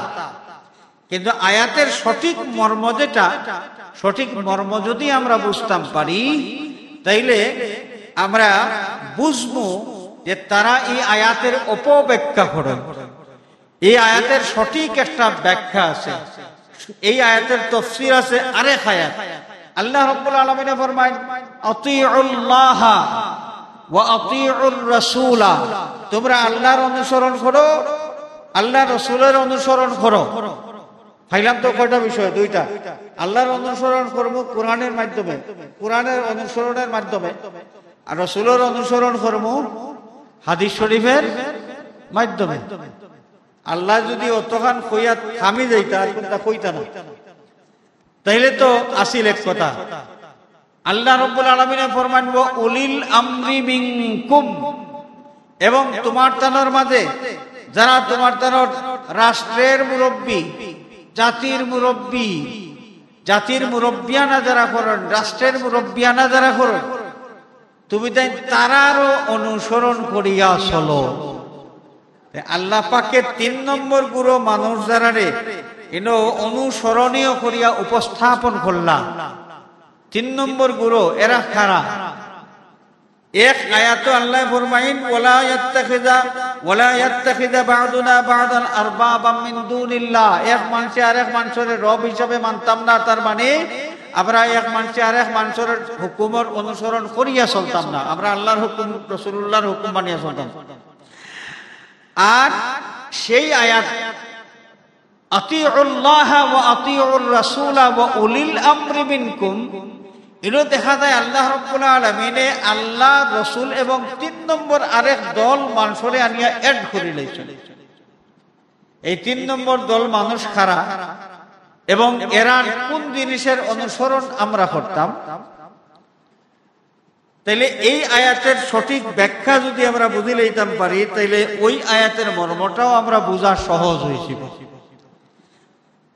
কিন্তু আয়াতের সঠিক মর্ম যেটা, সঠিক মর্ম যদি আমরা বুঝতাম পারি, তাইলে আমরা বুঝবো যে তারা এই আয়াতের অপব্যাখ্যা করেন। এই আয়াতের সঠিক একটা ব্যাখ্যা আছে, এই আয়াতের তাফসীর আছে আরেক আয়াত। আল্লাহ রাব্বুল আলামিন ফরমায়, আতিউল্লাহ ওয়া আতিউর রাসূলা, তোমরা আল্লাহর অনুসরণ করো, আল্লাহর রাসূলের অনুসরণ করো। ফাইলাম তো কয়টা বিষয়? দুইটা। আল্লাহর অনুসরণ করব কোরআনের মাধ্যমে, কোরআনের অনুসরণের মাধ্যমে, আর রাসূলের অনুসরণ করব হাদিস শরীফের মাধ্যমে। আল্লাহ যদি অতখান কইয়া থামি যাইতা আর কোনটা কইতা না, তাইলে তো আসিল এক কথা। আল্লাহ রাব্বুল আলামিন ফরমান ওয়া উলিল আমরি মিনকুম, এবং তোমার তানোর মাঝে যারা তোমার তানোর রাষ্ট্রের মুরব্বী, জাতির মুরব্বী, জাতির মুরব্বিয়ানা যারা করেন, রাষ্ট্রের মুরব্বিয়ানা যারা করেন, তুমি তাই তারারও অনুসরণ করিয়া চলো। আল্লাহ পাকের 3 নম্বর গুরু মানুষ যারা রে এনো অনুসরণীয় করিয়া উপস্থাপন করলা। 3 নম্বর গুরু এরা খারা। এক আয়াত আল্লাহ ফরমাইন ওয়ালা ইয়াত্তাখিযা বা'দুনা বা'দান আরবাবাম মিন দুনিল্লাহ, এক মানুষ আরেক মানুষের রব হিসাবে মানতাম না, তার মানে আমরা এক মানুষ আরেক মানুষের হুকুমের অনুসরণ করিয়া চলতাম না, আমরা আল্লাহর হুকুম রাসূলুল্লাহর হুকুম মানিয়া চলতাম। আর সেই আয়াত আতিউল্লাহ ওয়া আতিউর রাসূলা ওয়া উলিল আমরি মিনকুম, এর দেখা যায় আল্লাহ রাব্বুল আলামিনে আল্লাহ রাসূল এবং 3 নম্বর আরেক দল মানুষরে আনিয়া এড করে লইছেন। এই 3 নম্বর দল মানুষ খারা, এবং এরা কোন জিনিসের অনুসরণ আমরা করতাম। তাইলে এই আয়াতের সঠিক ব্যাখ্যা যদি আমরা বুঝে লইতাম পারি, তাইলে ওই আয়াতের মর্মটাও আমরা বোঝা সহজ হইছিল।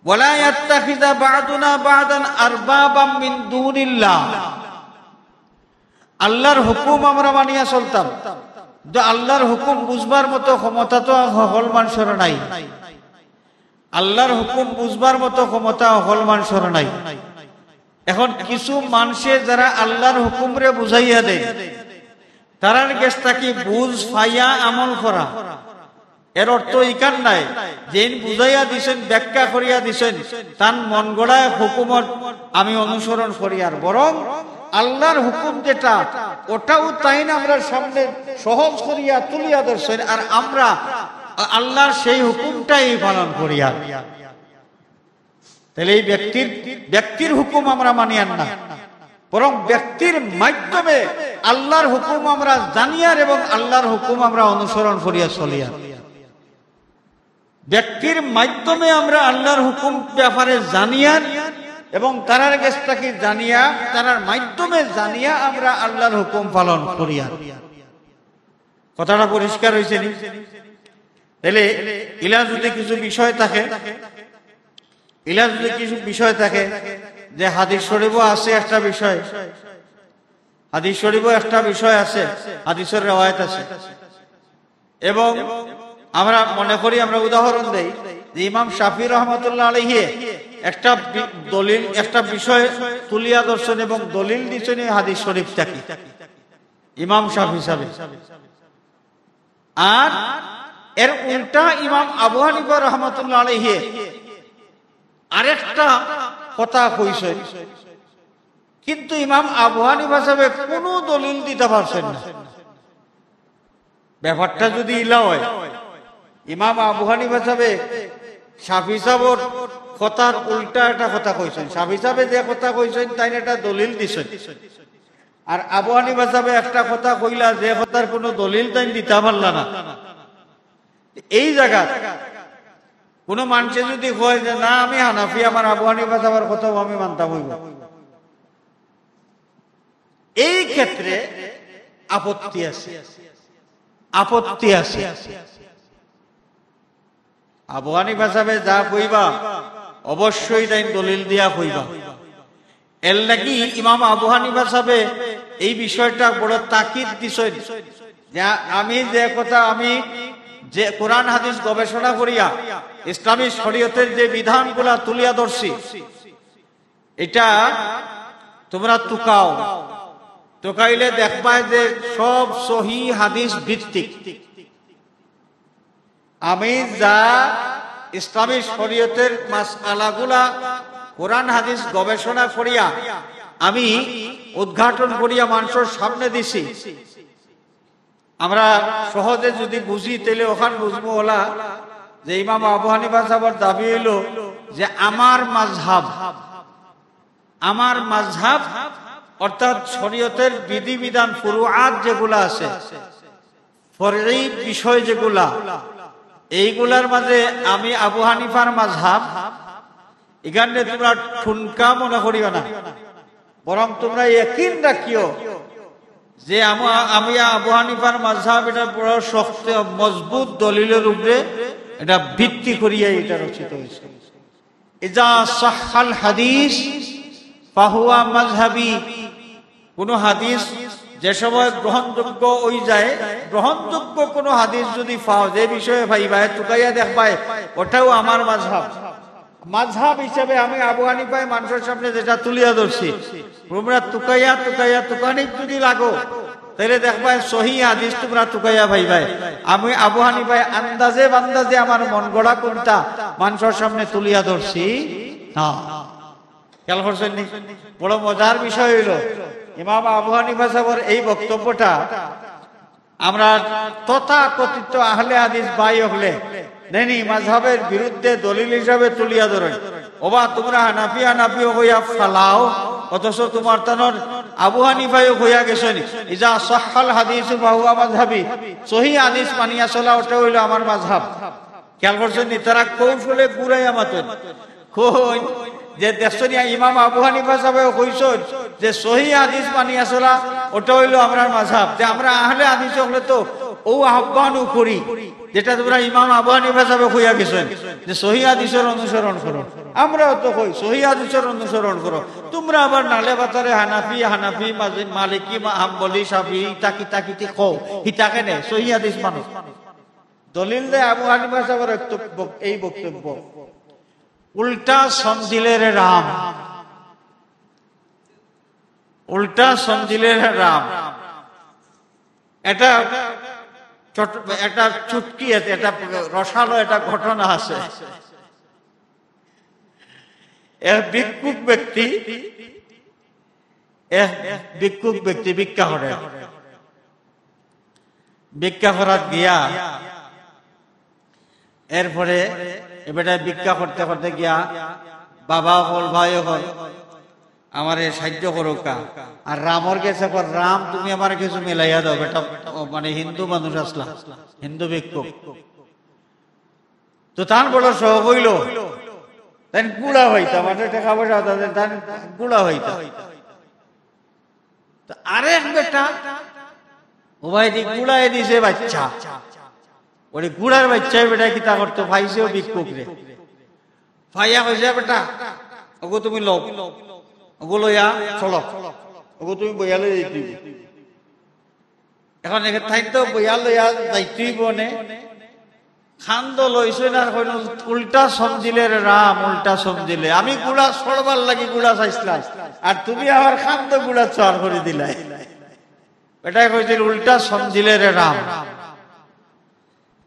ওয়ালা ইয়াত্তাখিযা বা'দুনা বা'দান আরবাবাম মিন দুনিল্লাহ, আল্লাহর হুকুম আমরা মানিয়া চলতাম, কিন্তু আল্লাহর হুকুম বুঝবার মতো ক্ষমতা তো হল মানুষের নাই। আল্লাহর হুকুম বুঝবার মতো ক্ষমতা হল মানুষের নাই। এখন কিছু মানুষে যারা আল্লাহর হুকুম রে বুঝাইয়া দেয়, তারার কাছটা কি বুঝ পাইয়া আমল করা, এর অর্থ ইকান নাই যে বুঝাইয়া দিছেন, ব্যাখ্যা করিয়া দিছেন, তার মন গড়ায় হুকুমত আমি অনুসরণ করি, আর বরং আল্লাহর হুকুম যেটা ওটাও তাই না আমরা সামনে সহজ করিয়া তুলিয়া ধরছেন, আর আমরা আল্লাহর সেই হুকুমটাই পালন করিয়া। তাহলে এই ব্যক্তির হুকুম আমরা মানিয়ান না, বরং ব্যক্তির মাধ্যমে আল্লাহর হুকুম আমরা জানিয়ার এবং আল্লাহর হুকুম আমরা অনুসরণ করিয়া চলিয়া। ব্যক্তির মাধ্যমে আমরা আল্লাহর হুকুম ব্যাপারে জানিয়ার এবং তারার কাছটাকে জানিয়া, তারার মাধ্যমে জানিয়া আমরা আল্লাহর হুকুম পালন করিয়া। কথাটা পরিষ্কার হয়েছে নি? তাহলে ইলা যদি কিছু বিষয় থাকে, যে হাদিস শরীফও আছে একটা বিষয়, হাদিস শরীফও একটা বিষয় আছে, হাদিসের রওয়ায়াত আছে, এবং আমরা মনে করি, আমরা উদাহরণ দেই যে ইমাম শাফি রহমাতুল্লাহ আলাইহি একটা দলিল, একটা বিষয় তুলিয়া দর্শন এবং দলিল দিচ্ছেন হাদিস শরীফ থেকে ইমাম শাফি সাহেব। আর এর উল্টা ইমাম আবু হানিফা রহমাতুল্লাহ আলাইহি আরেকটা কথা কইছেন, কিন্তু ইমাম আবু হানিফা সাহেব কোনো দলিল দিতে পারছেন না। ব্যাপারটা যদি ইলা হয়, ইমাম আবু হানিফা সাহেব শাফি সাহেবের কথার উল্টা একটা কথা কইছেন, শাফি সাহেব যে কথা কইছেন তাই একটা দলিল দিছেন, আর আবু হানিফা সাহেব একটা কথা কইলা যে কথার কোনো দলিল তাই দিতে পারলা না। এই জায়গা কোন মানুষে যদি কয় যে না আমি হানাফি, আমার আবু হানিফা সাহেবের কথাও আমি মানতাম হইব, এই ক্ষেত্রে আপত্তি আছে, আপত্তি আছে। আবু হানিফা সাহেব যা কইবা অবশ্যই তাই দলিল দিয়া কইবা। এর লাগি ইমাম আবু হানিফা সাহেব এই বিষয়টা বড় তাকিদ দিছেন যে আমি যে কথা, আমি যে কোরআন হাদিস গবেষণা করিয়া ইসলামী শরীয়তের যে বিধানগুলা তুলিয়া ধরছি, এটা তোমরা তুকাও, তোকাইলে দেখবা যে সব সহি হাদিস ভিত্তিক। আমি যা ইসলামী শরীয়তের মাসআলাগুলা কোরআন হাদিস গবেষণা করিয়া আমি উদ্ঘাটন করিয়া মানুষের সামনে দিছি, আমরা সহজে যদি বুঝি তাহলে ওখান বুঝবো হলা যে ইমাম আবু হানিফা সাহেবের দাবি হইল যে আমার মাযহাব অর্থাৎ শরীয়তের বিধিবিধান ফুরুআত যেগুলা আছে, ফরঈ বিষয় যেগুলা, এইগুলার মাঝে আমি আবু হানিফার মাযহাব এখানে তোমরা ঠুনকা মনে করিও না, বরং তোমরা ইয়াকিন রাখিও যে আমি আবু হানিফার মাযহাব এটা বড় শক্ত মজবুত দলিলের উপরে এটা ভিত্তি করিয়া এটা রচিত হয়েছে। ইজা সাহহাল হাদিস ফাহুয়া মাযহাবি, কোন হাদিস যে সময় গ্রহণযোগ্য হয়ে যায়, গ্রহণযোগ্য কোন হাদিস যদি পাও যে বিষয়ে ভাইবা তুকাইয়া দেখবাই ওটাও আমার মাযহাব। মাযহাব হিসেবে আমি আবু হানিফা মানুষের সামনে যেটা তুলিয়া ধরছি, তোমরা তুকাইয়া তুকাইয়া তুকানিক যদি লাগো তাহলে দেখবা সহি হাদিস তোমরা তুকাইয়া ভাইবাই। আমি আবু হানিফা আন্দাজে বান্দাজে আমার মন গড়া কোনটা মানুষের সামনে তুলিয়া ধরছি না। খেয়াল করছেন নি? বড় মজার বিষয় হইল ইমাম আবু হানিফা সাহেবের এই বক্তব্যটা আমরা তথাকথিত আহলে হাদিস ভাই হলে নেনি মাযহাবের বিরুদ্ধে দলিল হিসাবে তুলিয়া ধরেন, ওবা তোমরা হানাফি হইয়া ফালাও, অথচ তোমার তানর আবু হানিফাও হইয়া গেছেন ইজা সাহহাল হাদিস ফাহুয়া মাযহাবি, সহি হাদিস মানিয়া চলা ওটা হইল আমার মাযহাব। খেয়াল করছেন নি? তারা কৌশলে ঘুরাইয়া মাতেন কই যে দেখছনিয়া ইমাম আবু হানিফা সাহেব কইছেন যে সহি হাদিস মানিয়া চলা ওটা হইল আমরা মাযহাব, যে আমরা আহলে হাদিস হলে তো ও আহ্বানও করি যেটা তোমরা ইমাম আবু হানিফা সাহেব কইয়া গেছেন যে সহি হাদিসের অনুসরণ করো, আমরাও তো কই সহি হাদিসের অনুসরণ করো। তোমরা আবার নালে বাতারে হানাফি মালিকি হাম্বলি শাফি তাকিতি কও হিতাকে নে সহি হাদিস মানো। দলিল দে আবু হানিফা সাহেবের এই বক্তব্য উল্টা সমজিলের রাম, উল্টা সমজিলের রাম। এটা একটা চুটকি আছে, এটা রসালো একটা ঘটনা আছে। ভিক্ষুক ব্যক্তি ভিক্ষা করার গিয়া এরপরে এবারে ভিক্ষা করতে করতে গিয়া বাবা হল ভাই হল আমার সাহায্য করুকা, আর রামর গেছে রাম তুমি আমার কিছু মিলাইয়া দাও, বেটা মানে হিন্দু মানুষ আসলাম, হিন্দু ভিক্ষুক তো তার বড় শখ হইল তাই গুড়া হইতাম, টাকা পয়সা তার গুড়া হইতাম। আরেক বেটা ও ভাই গুড়াই দিছে বাচ্চা, ওই গুড়ার বাচ্চা বেটা কি তা করতো ভাইছেও ভিক্ষুক রে ভাইয়া কইছে বেটা ওগো তুমি লোক ওগো লইয়া চলো, ওগো তুমি বইয়া লই যাইতে, এখন ঠাই তো বইয়া লইয়া যাইতেই বনে খান্দ লইছে না উল্টা সমজিলের রাম, উল্টা সমজিলে আমি গুড়া সরবার লাগি গুড়া চাইছিলাম আর তুমি আমার খান্দ গুড়া চর করে দিলাই, এটাই কইছিল উল্টা সমজিলের রাম।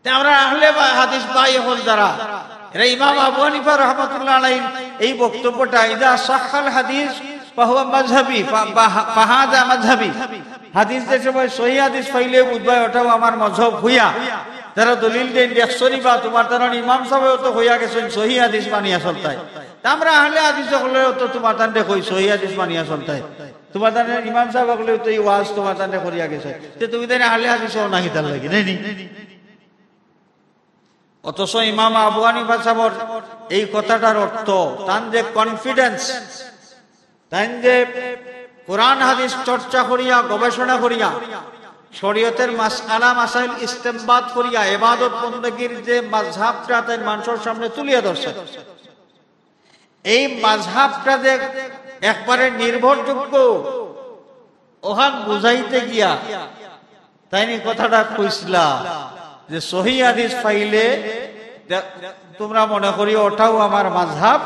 আমরা আহলে হাদিস ভাই হল যারা এরা ইমাম আবু হানিফা রাহমাতুল্লাহ আলাইহি এই বক্তব্যটা ইদা সাহহাল হাদিস ফাহুয়া মাযহাবি ফাহাদা মাযহাবি, হাদিস যে সময় সহিহ হাদিস পাইলে বুঝবাই ওটাও আমার মাযহাব হইয়া তারা দলিল দেন দেখছনি বা তোমার তারা ইমাম সাহেব তো হইয়া গেছেন সহিহ হাদিস মানিয়া চলতাই, আমরা আহলে হাদিস হলেও তো তোমার তান্ডে কই সহিহ হাদিস মানিয়া চলতাই, তোমার তান্ডে ইমাম সাহেব হলেও তো এই ওয়াজ তোমার তান্ডে করিয়া গেছে, তুমি তাই আহলে হাদিস ও নাকি তার লাগি নেই। অথচ ইমাম আবু হানিফা সাহেবের এই কথাটার অর্থ তান যে কনফিডেন্স, তান যে কোরআন হাদিস চর্চা করিয়া গবেষণা করিয়া শরীয়তের মাসআলা মাসাইল ইস্তেমবাদ করিয়া ইবাদত বندگির যে মাযহাবটা তাই মানুষের সামনে তুলিয়া ধরছে, এই মাযহাবটা যে একবারে নির্ভরযোগ্য ওহান বুঝাইতে গিয়া তাইনি কথাটা কইছিলা যে সহিহ হাদিস পাইলে তোমরা মনে করি ওটাও আমার মাযহাব,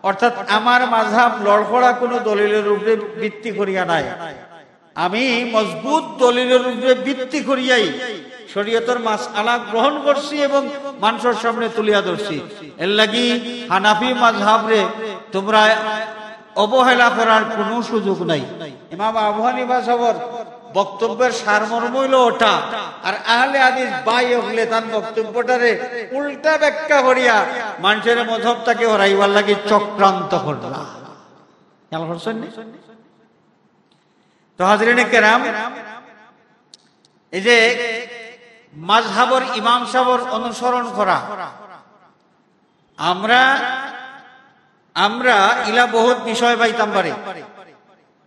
অর্থাৎ আমার মাযহাব লড়খড়া কোনো দলিলের উপরে ভিত্তি করিয়া নাই, আমি মজবুত দলিলের উপরে ভিত্তি করিয়াই শরীয়তের মাসআলা গ্রহণ করছি এবং মানুষের সামনে তুলিয়া ধরছি। এর লাগি হানাফি মাযহাবরে তোমরা অবহেলা করার কোনো সুযোগ নাই। ইমাম আবু হানিফা সাহেবের বক্তব্যের সারমর্ম হইল ওটা, আর আহলে হাদিস ভাই হলে তার বক্তব্যটারে উল্টা ব্যাখ্যা করিয়া মানুষের মযহাবটাকে হরাইবার লাগি চক্রান্ত করলা। খেয়াল করছেন? তো হাজরিনে কেরাম, এই যে মাযহাবর ইমাম সাহেবর অনুসরণ করা। আমরা ইলা বহুত বিষয় পাইতাম পারি,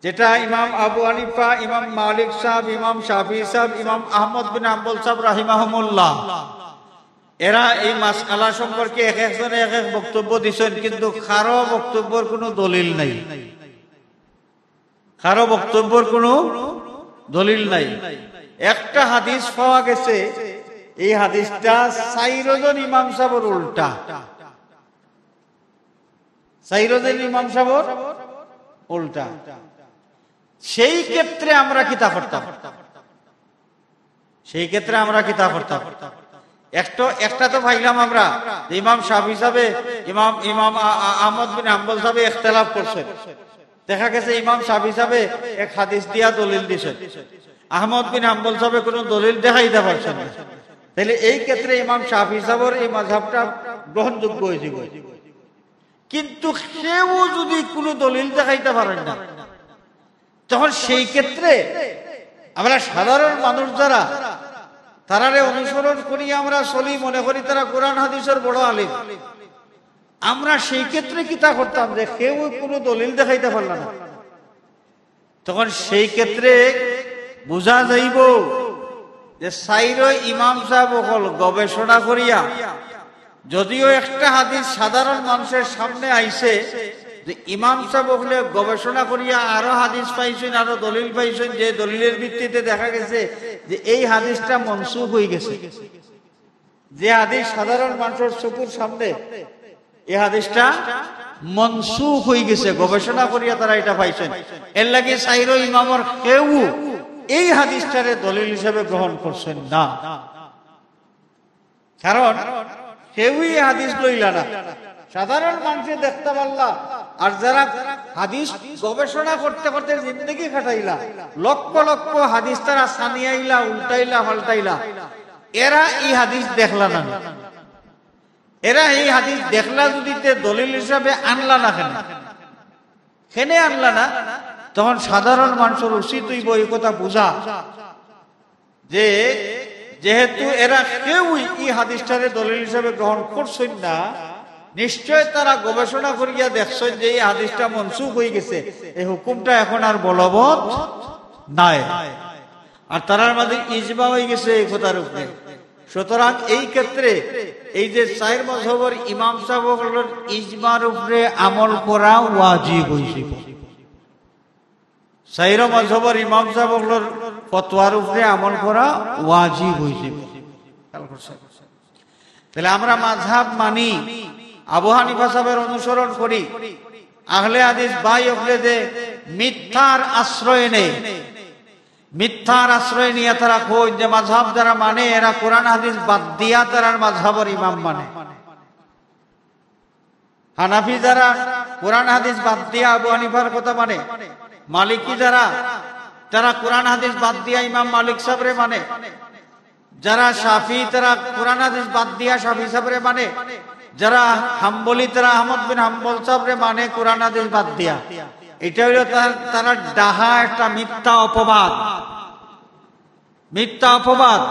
যেটা ইমাম আবু হানিফা, ইমাম মালিক সাহেব, ইমাম শাফি সাহেব, ইমাম আহমদ বিন হাম্বল সাহেব রাহিমাহুমুল্লাহ, এরা এই মাসআলা সম্পর্কে এক একজনে এক এক বক্তব্য দিচ্ছেন, কিন্তু কারো বক্তব্যের কোনো দলিল নাই। কারো বক্তব্যের কোনো দলিল নাই। একটা হাদিস পাওয়া গেছে, এই হাদিসটা 4 জন ইমাম সাহেবের উল্টা। 4 জন ইমাম সাহেবের উল্টা। সেই ক্ষেত্রে আমরা কিতা করতাম? সেই ক্ষেত্রে আমরা কিতা করতাম? একটা তো ভাইলাম আমরা, ইমাম শাফি সাহেব, ইমাম আহমদ বিন হাম্বল সাহেব ইখতিলাফ করছেন। দেখা গেছে ইমাম শাফি সাহেব এক হাদিস দিয়া দলিল দিছেন, আহমদ বিন হাম্বল সাহেব কোনো দলিল দেখাইতে পারছেন না। তাহলে এই ক্ষেত্রে ইমাম শাফি সাহেবের এই মাযহাবটা গ্রহণযোগ্য হয়েছে। কিন্তু কেউ যদি কোনো দলিল দেখাইতে পারেন না, তখন সেই ক্ষেত্রে আমরা সাধারণ মানুষ যারা, তারারে অনুসরণ করি, আমরা চলি, মনে করি তারা কোরআন হাদিসের বড় আলিম। আমরা সেই ক্ষেত্রে কিতা করতাম যে কেউ কোনো দলিল দেখাইতে পারল না, তখন সেই ক্ষেত্রে বোঝা যাইব যে 4 ইমাম সাহেব হল গবেষণা করিয়া, যদিও একটা হাদিস সাধারণ মানুষের সামনে আইছে, যে ইমাম সাহেব হলে গবেষণা করিয়া আরো হাদিস পাইছেন, আরো দলিল পাইছেন, যে দলিলের ভিত্তিতে দেখা গেছে যে এই হাদিসটা মনসুখ হয়ে গেছে। যে হাদিস সাধারণ মানুষের চোখের সামনে, এই হাদিসটা মনসুখ হয়ে গেছে, গবেষণা করিয়া তারা এটা পাইছেন। এর লাগে 4 ইমামর কেউ এই হাদিসটারে দলিল হিসেবে গ্রহণ করছেন না, কারণ কেউই হাদিস লইলা না। সাধারণ মানুষে দেখতে পারলা, আর যারা হাদিস গবেষণা করতে করতে জিন্দগি কাটাইলা, লক্ষ লক্ষ হাদিস তারা সানিয়াইলা, উল্টাইলা, পাল্টাইলা, এরা এই হাদিস দেখলা না। এরা এই হাদিস দেখলা যদি দলিল হিসাবে আনলা না, কেনে আনলা না? তখন সাধারণ মানুষের উচিত হইব এই কথা বুঝা যে যেহেতু এরা কেউই এই হাদিসটারে দলিল হিসাবে গ্রহণ করছেন না, নিশ্চয় তারা গবেষণা করিয়া দেখছেন যে এই হাদিসটা মনসুখ হয়ে গেছে, এই হুকুমটা এখন আর বলবৎ নাই, আর তারার মাঝে ইজমা হয়ে গেছে এই কথার উপরে। সুতরাং এই ক্ষেত্রে এই যে 4 মাযহাবের ইমাম সাহেবগুলোর ইজমার উপরে আমল করা ওয়াজিব হইছে। 4 মাযহাবের ইমাম সাহেবগুলোর ফতোয়ার উপরে আমল করা ওয়াজিব হইছে। তাহলে আমরা মাযহাব মানি, আবু হানিফা সাহেবের অনুসরণ করি। আহলে হাদিস ভাই হলে যে মিথ্যার আশ্রয় নেই, মিথ্যার আশ্রয় নিয়ে তারা কই যে মাযহাব যারা মানে এরা কোরআন হাদিস বাদ দিয়া তারা মাযহাবের ইমাম মানে। হানাফি যারা কোরআন হাদিস বাদ দিয়া আবু হানিফার কথা মানে, মালিকি যারা তারা কোরআন হাদিস বাদ দিয়া ইমাম মালিক সাহেবরে মানে, যারা শাফি তারা কোরআন হাদিস বাদ দিয়া শাফি সাহেবরে মানে, যারা হাম্বলি তারা আহমদ বিন হাম্বল সাহেবরে মানে কোরআন হাদিস বাদ দিয়া। এটা হইল তারা ডাহা একটা মিথ্যা অপবাদ, মিথ্যা অপবাদ।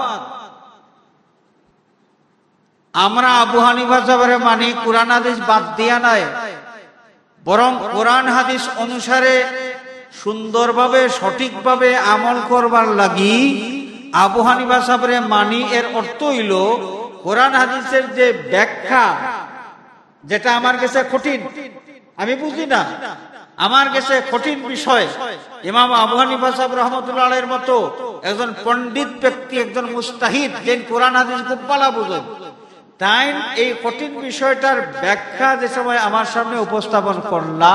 আমরা আবু হানিফা সাহেবরে মানি কোরআন হাদিস বাদ দিয়া নাই, বরং কোরআন হাদিস অনুসারে সুন্দরভাবে সঠিকভাবে আমল করবার লাগি আবু হানিফা সাহেবরে মানি। এর অর্থ হইল কোরআন হাদিসের যে ব্যাখ্যা, যেটা আমার কাছে কঠিন, আমি বুঝি না, আমার কাছে কঠিন বিষয়, ইমাম আবু হানিফা সাহেব রাহমাতুল্লাহ আলাইহির মতো একজন পণ্ডিত ব্যক্তি, একজন মুস্তাহিদ, যে কোরআন হাদিস খুব ভালো বুঝেন, তাই এই কঠিন বিষয়টার ব্যাখ্যা যে সময় আমার সামনে উপস্থাপন করলা,